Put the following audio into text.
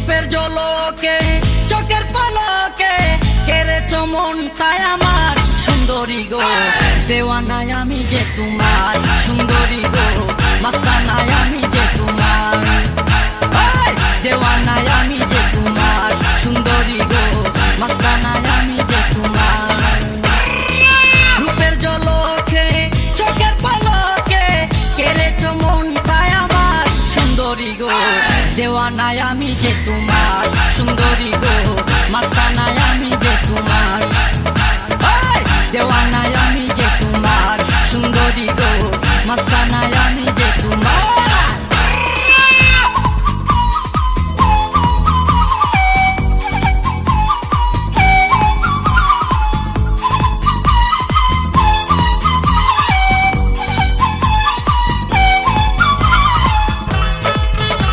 রূপের জলকে চোখের পলকে কেড়েছো মনটাই আমার সুন্দরী গো দেওয়ানায় আমি যে তোমার সুন্দরী গো মাস্তানায় আমি যে তোমার দেওয়ানায় আমি যে তোমার সুন্দরী গো মাস্তানায় আমি যে তোমার রূপের জলকে চোখের পলকে কেড়েছো মনটাই আমার সুন্দরী গো দেওয়ানায় আমি যে তোমার সুন্দরী গো মাস্তানায় আমি যে তোমার দেওয়ানায় আমি যে তোমার সুন্দরী গো